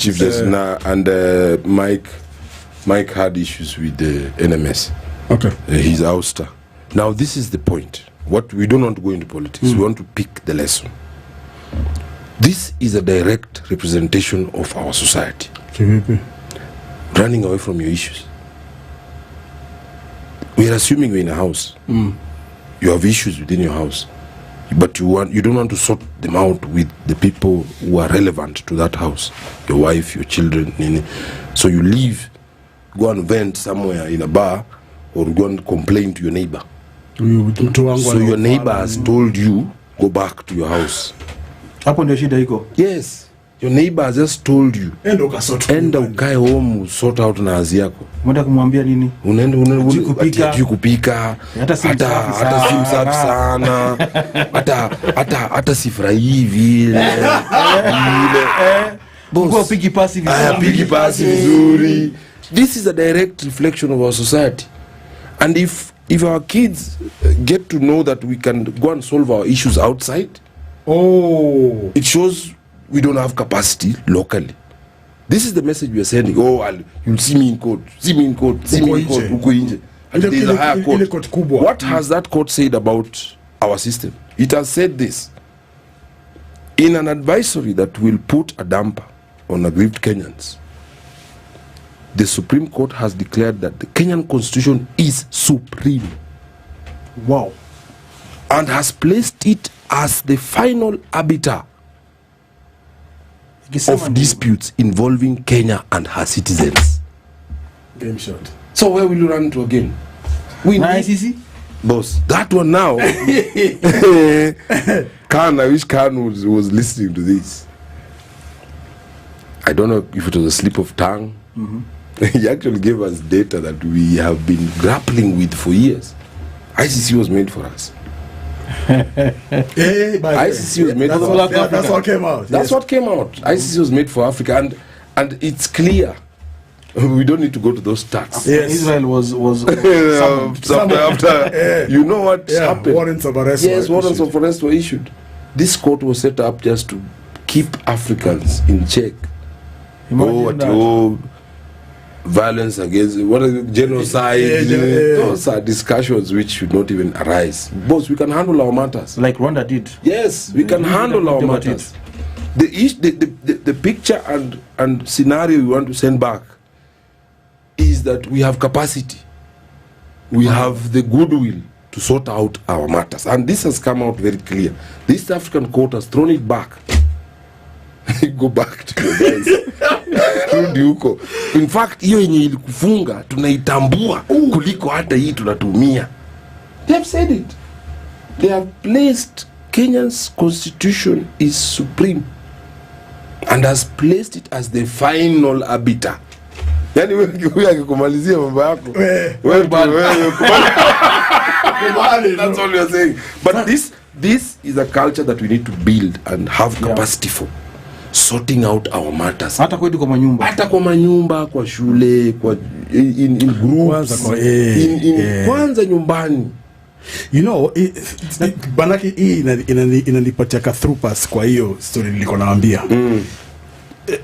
Chief Justice. And Mike had issues with the NMS. Okay. His ouster. Now this is the point. What we don't want to go into politics. We want to pick the lesson. This is a direct representation of our society. Running away from your issues. We are assuming we're in a house. You have issues within your house, but you don't want to sort them out with the people who are relevant to that house, your wife, your children. So you leave, go and vent somewhere in a bar, or go and complain to your neighbor. So your neighbor has told you, go back to your house. Yes. Your neighbor has just told you, enda ukae home, sort out na hazi yako. Mwenda kumwambia nini? Unaenda kupika, hata simsafi sana, hata sifurahi vile. Boss, pigi pasi vizuri. This is a direct reflection of our society. And if our kids get to know that we can go and solve our issues outside, it shows we don't have capacity locally. This is the message we are sending. You'll see me in court. See me in court. And there's a higher court. What has that court said about our system? It has said this. In an advisory that will put a damper on aggrieved Kenyans, the Supreme Court has declared that the Kenyan Constitution is supreme. Wow. And has placed it as the final arbiter of disputes involving Kenya and her citizens. Game shot. So where will you run to again? ICC? Boss, that one now. I wish Khan was listening to this. I don't know if it was a slip of tongue. He actually gave us data that we have been grappling with for years. ICC was made for us. ICC was made for Africa. That's what came out. That's what came out. ICC was made for Africa, and it's clear. We don't need to go to those stats. Yes. Israel was after you know what happened. Warrants of arrest. Yes, warrants of arrest were issued. This court was set up just to keep Africans in check. Violence against genocide. Those are discussions which should not even arise. Boss, we can handle our matters like Rwanda did. Yes, we can handle our matters. The picture and scenario we want to send back is that we have capacity, we have the goodwill to sort out our matters, and this has come out very clear. The East African Court has thrown it back. Go back to your guys. Rudi huko. In fact, hiyo yenye ilikufunga tunaitambua kuliko hata hii tunatumia. They have said it. They have placed Kenya's constitution is supreme and has placed it as the final arbiter. Yani wewe akikumalizia mambo yako. Wewe that's all you're saying. But this is a culture that we need to build and have capacity for. Sorting out our matters. Hata kwetu kwa manyumba, kwa shule, kwa in groups, kwanza nyumbani. You know, banaki hii inanipatia ka through pass kwa hiyo story nilikuwa naambia.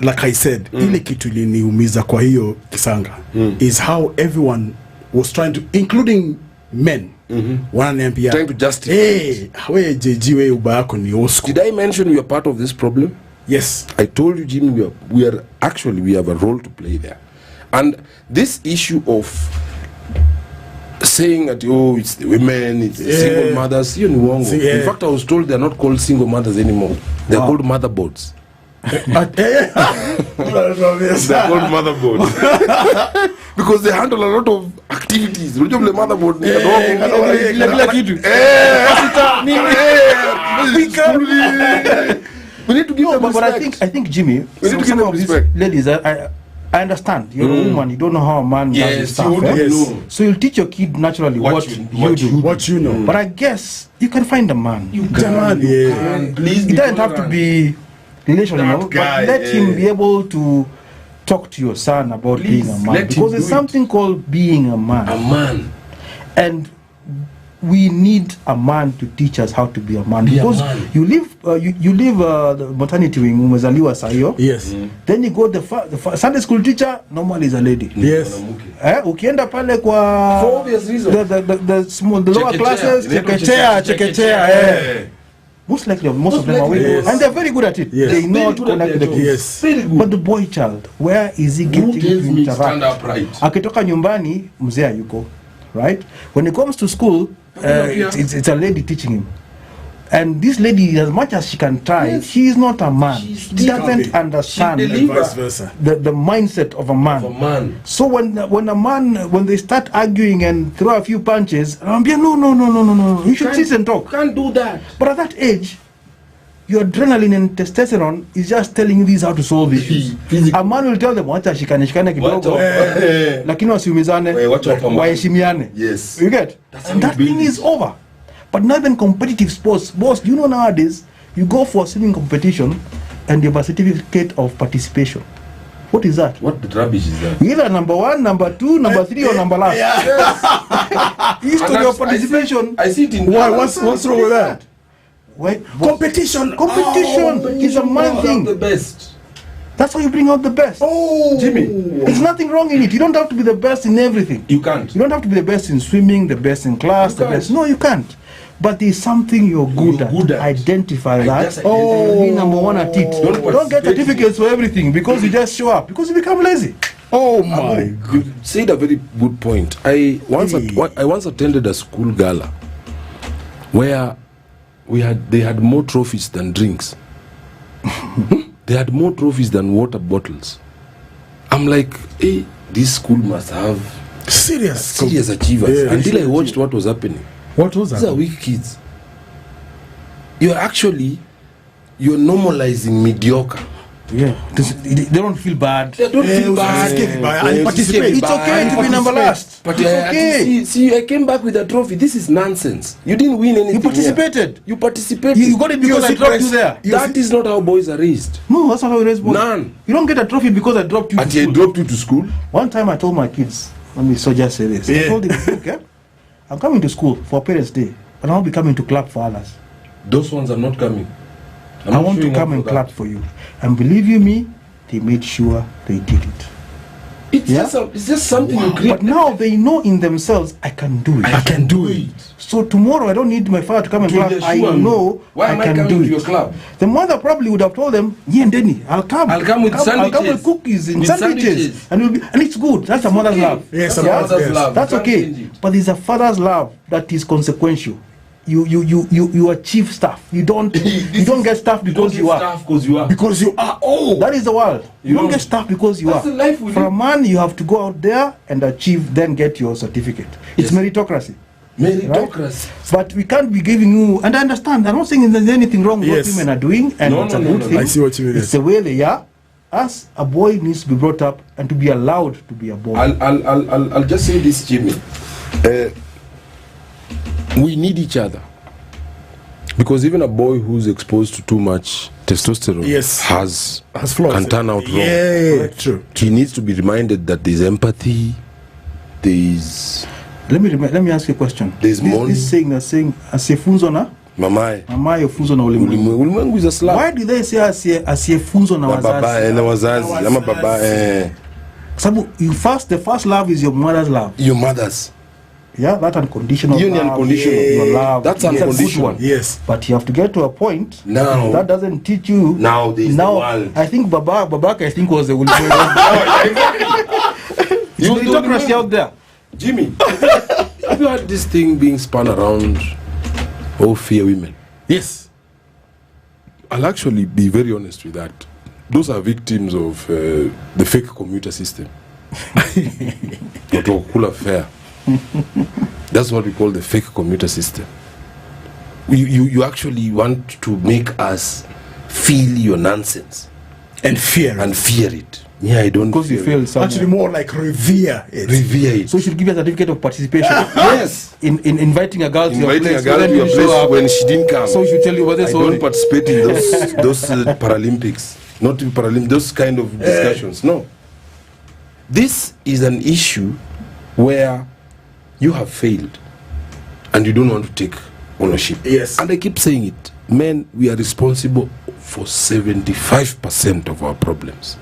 Like I said, ile kitu iliniumiza kwa hiyo kisanga is how everyone was trying to, including men, wananiambia trying to justify. Wewe JG wewe uba yako ni osko. Did I mention you are part of this problem? Yes. I told you, Jimmy, we have a role to play there. And this issue of saying that, it's the women, it's the single mothers, in fact, I was told they're not called single mothers anymore. They're called motherboards. They're called motherboards. Because they handle a lot of activities. Motherboard. We need to give them respect. But I think Jimmy, we need to give them respect. Ladies, I understand. You're a woman. You don't know how a man does his stuff. Yes. So you'll teach your kid naturally what you do. What you know. But I guess you can find a man. You can. Please. It doesn't have to be relational, but let him be able to talk to your son about being a man. Because there's something called being a man. A man. And we need a man to teach us how to be a man. Be a Because man. you leave the maternity wing, umezaliwa sayo. Yes. Then you go the Sunday school teacher, normally is a lady. Yes. Ukienda pale kwa For obvious reason. the lower classes, chekechea. Most likely, most of them are women. Yes. And they're very good at it. Yes. They know how to Very good at connect with their the job. kids. Yes. Very good. But the boy child, where is he getting Who tells to me interact? stand upright? Akitoka nyumbani, mzee yuko, right? When he comes to school, it's a lady teaching him. And this lady, as much as she can try, Yes. she is not a man. She's She doesn't she understand delivers. Vice versa. the mindset of a man. For man. So when they start arguing and throw a few punches, I'm like, no. You should sit and talk. Can't do that. But at that age, your adrenaline and testosterone is just telling you this how to solve issues. Physical. A man will tell them, wacha shikane kidogo, Wacha. lakini wasiumizane, Wacha wapambane. waheshimiane. Yes. You get? That's And how that you thing build is it. over. But now in competitive sports, boss, you know nowadays, you go for a swimming competition and you have a certificate of participation. What is that? What the rubbish is that? Either number 1, number 2, number 3, or number last. History of participation. I see it in Why? What's wrong with that? Wait, Competition. competition is a man thing. The best. That's how you bring out the best. Oh, Jimmy. There's nothing wrong in it. You don't have to be the best in everything. You can't. You don't have to be the best in swimming, the best in class, You the can't. best. No, you can't. But there's something you're good You're at. Identify that. just identify. And be number 1 at it. Don't Don't get participate. certificates for everything because you just show up. Because you become lazy. Oh my. You said a very good point. I once attended a school gala where they had more trophies than drinks. They had more trophies than water bottles. I'm like, hey, this school must have Serious achievers. Yeah, Until I serious watched what was happening. What was These are that? weak kids. You're normalizing mediocre. Yeah. They don't feel bad. They don't feel bad. And participate. It's okay to be number last. But It's okay. see, I came back with a trophy. This is nonsense. You didn't win anything. You participated. Here. You participated. You got it because I dropped you there. That is not how boys are raised. No, that's not how it is. None. You don't get a trophy because I dropped you. to Until I school. dropped you to school. One time I told my kids, let me just say this. I Yeah. told them, okay, I'm coming to school for Parents' Day, but I'll be coming to clap for others. Those ones are not coming. I want to come and clap for you. And believe you me, they made sure they did it. It's just something you create. But now they know in themselves, I can do it. I can do it. So tomorrow I don't need my father to come and To clap. I reassure me. know Why am I can coming do to it. your club? The mother probably would have told them, yeah, and Denny, I'll come. I'll come with I'll come with sandwiches. cookies and With sandwiches. sandwiches. And it's good. That's a mother's okay. love. Yes, That's a a mother's mother's yes. love. That's You can't okay. change it. But there's a father's love that is consequential. You achieve stuff. You don't get stuff because you are. Because you are. Oh, That is the world. You don't don't. get stuff because you That's are. the life we For a live. man, you have to go out there and achieve, then get your certificate. It's Yes. meritocracy. Meritocracy. But we can't be giving you, and I understand, I'm not saying there's anything wrong with Yes. what women are doing, and No, it's no, a no, good no, thing. I see what you mean, It's yes. the way they are. As a boy needs to be brought up and to be allowed to be a boy. I'll just say this, Jimmy. We need each other. Because even a boy who's exposed to too much testosterone Yes. has flaws. can turn out wrong. Yeah, true. He needs to be reminded that there's empathy, there's Let me ask you a question. There's money. This saying asiyefunzwa na mamaye. mamaye ufunzwa na ulimwengu. Ulimwengu is a slap. Why do they say asiyefunzwa na Na baba wazazi? na wazazi ama baba Sababu the first love is your mother's love. your mothers. Yeah, that unconditional You need love. unconditional. Your love. That's It's a good unconditional. one. Yes. But you have to get to a point Now- that doesn't teach you. Now there is the world. I think Babaka I think was the You the meritocracy ulimwengu. out there. Jimmy, have you had this thing being spun around fear women? Yes. I'll actually be very honest with that. Those are victims of the fake commuter system. Otokula fair. That's what we call the fake commuter system. You actually want to make us feel your nonsense And fear. and fear it. Yeah, I don't Because you fear fail it. somewhere. Actually, more like revere it. Revere it. So you should give you a certificate of participation. Yes. in inviting a girl to your Inviting place. a girl Then to your you show place up. when she didn't come. So you should tell you what they I saw. don't participate in those Paralympics, not in those kind of discussions. No, this is an issue where you have failed, and you don't want to take ownership. Yes. And I keep saying it. Men, we are responsible for 75% of our problems.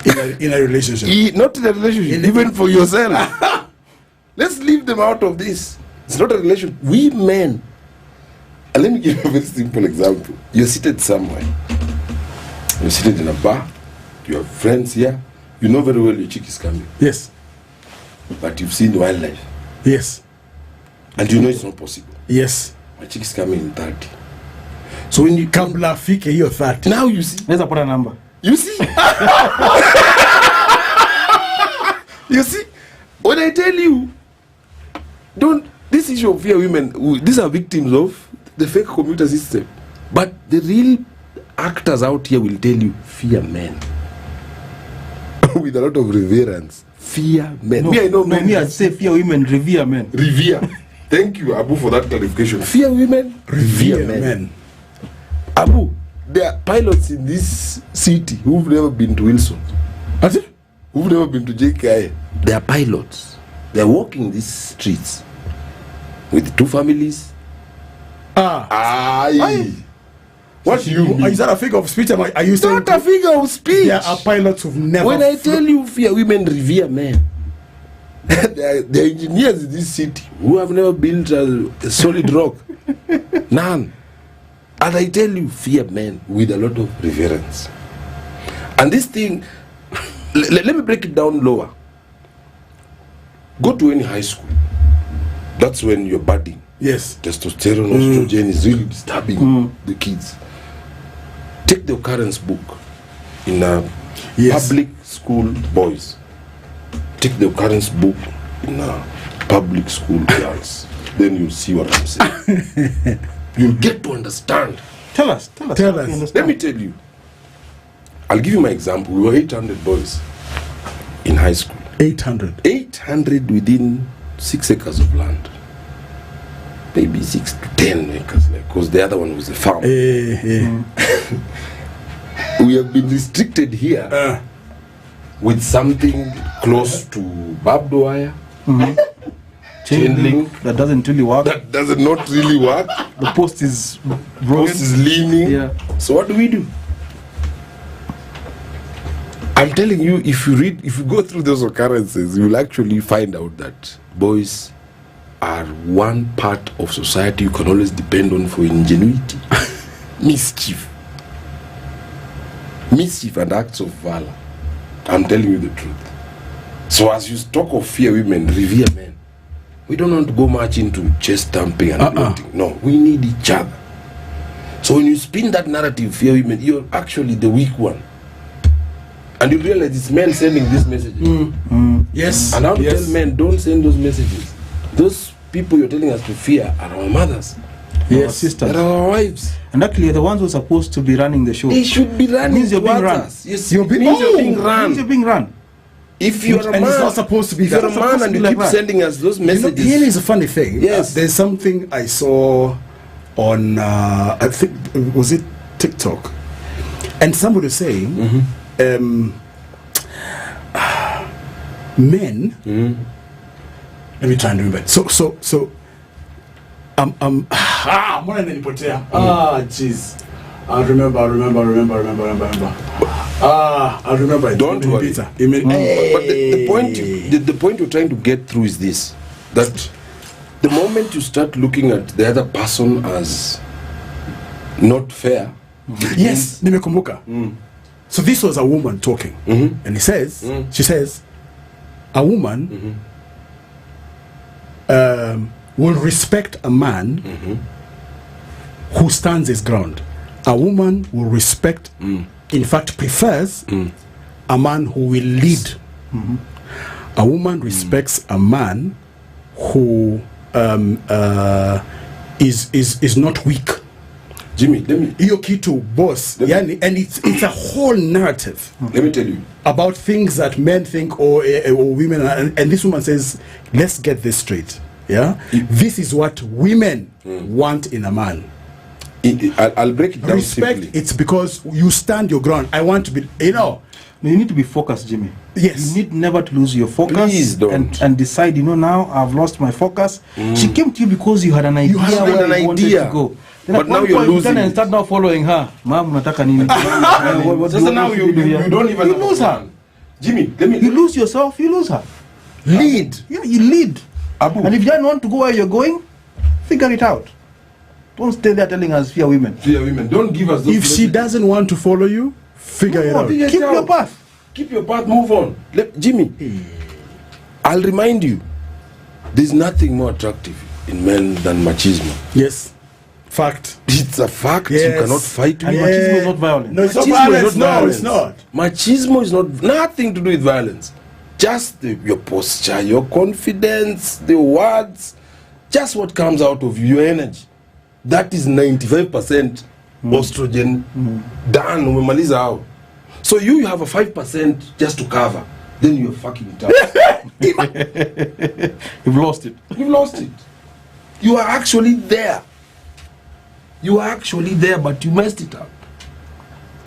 In a relationship. Not in a relationship, even for yourself. Let's leave them out of this. It's not a relationship. We men, and let me give you a very simple example. You're seated somewhere. You're seated in a bar. You have friends here. You know very well your chick is coming. Yes. But you've seen wildlife. Yes. And you know it's not possible. Yes. My chick is coming in 30. So when you Kabla fike hiyo 30. now you see. Let's put a number. You see? You see? When I tell you, this issue of fear women, these are victims of the fake computer system. But the real actors out here will tell you, fear men. With a lot of reverence. Fear men. No, Me, I know men. me, I'd say fear women, revere men. Revere. Thank you, Abu, for that clarification. Fear women, revere men. Abu, there are pilots in this city who've never been to Wilson. That's it? Who've never been to JKI. They are pilots. They are walking these streets with 2 families. Aye. What do you mean? Is that a figure of speech? Are you saying Not a figure of speech. there are pilots who've never... When I tell you fear women, revere men. There are engineers in this city who have never built a solid rock. None. And I tell you, fear men with a lot of reverence. And this thing, let me break it down lower. Go to any high school. That's when you're budding. Yes. Testosterone, estrogen is really disturbing the kids. Take the occurrence book in public school boys. Take the occurrence book in public school girls. Then you'll see what I'm saying. You'll get to understand. Tell us. Let me tell you. I'll give you my example. We were 800 boys in high school. 800. 800 within 6 acres of land. Maybe 6 to 10 acres, because the other one was a farm. We have been restricted here with something close to barbed wire, chain link. That doesn't really work. That does not really work. The post is broken. Post is leaning. Yeah. So what do? I'm telling you, if you go through those occurrences, you will actually find out that boys are one part of society you can always depend on for ingenuity, mischief and acts of valor. I'm telling you the truth. So as you talk of fear women, revere men. We don't want to go much into chest stamping and everything. No, we need each other. So when you spin that narrative, fear women, you're actually the weak one. And you realize it's men sending these messages. Yes. And I want to tell men, don't send those messages. Those people you're telling us to fear are our mothers. Our sisters. They're our wives. And actually, the ones who are supposed to be running the show. They should be running. Means you're being run. Yes, You're being run. Means you're being run. If you're a man, and it's not supposed to be if you're that. a man and you keep sending us those messages. Here is a funny thing. Yes. There's something I saw on, I think, was it TikTok? And somebody was saying, men, let me try and remember. So, jeez. I remember. I remember. Don't worry. But the point you're trying to get through is this: that the moment you start looking at the other person as not fair, yes, nimekumbuka. So this was a woman talking, and she says, a woman will respect a man who stands his ground. A woman will respect, in fact, prefers a man who will lead. A woman respects a man who is not weak. Jimmy, let me. Hiyo kitu boss, yani, and it's a whole narrative. Let me tell you about things that men think or women, and this woman says, let's get this straight. Yeah, this is what women want in a man. I'll break it down. Respect. Simply. It's because you stand your ground. I want to be. You need to be focused, Jimmy. Yes. You need never to lose your focus. Please don't. And decide, now I've lost my focus. She came to you because you had an idea where you wanted to go. Then But now you're losing and start now following her. Mom, unataka nini? So now you don't even you lose her. Jimmy, You lose yourself, you lose her. lead. Yeah, you lead. Abu. And if you don't want to go where you're going, figure it out. Don't stay there telling us fear women. Fear women. Don't give us those If she doesn't want to follow you, figure it out. figure it Keep out. your path. Keep your path, move on. Jimmy, I'll remind you, there's nothing more attractive in men than machismo. Yes. Fact. It's a fact. Yes. You cannot fight with And machismo is not violent. No, it's not Machismo violence. is not No, violence. it's not. Machismo is not nothing to do with violence. Just your posture, your confidence, the words, just what comes out of you, your energy. That is 95% estrogen done. Umemaliza hao. So you have a 5% just to cover. Then you're fucking tough. You've lost it. You've lost it. You are actually there. You are actually there, but you messed it up.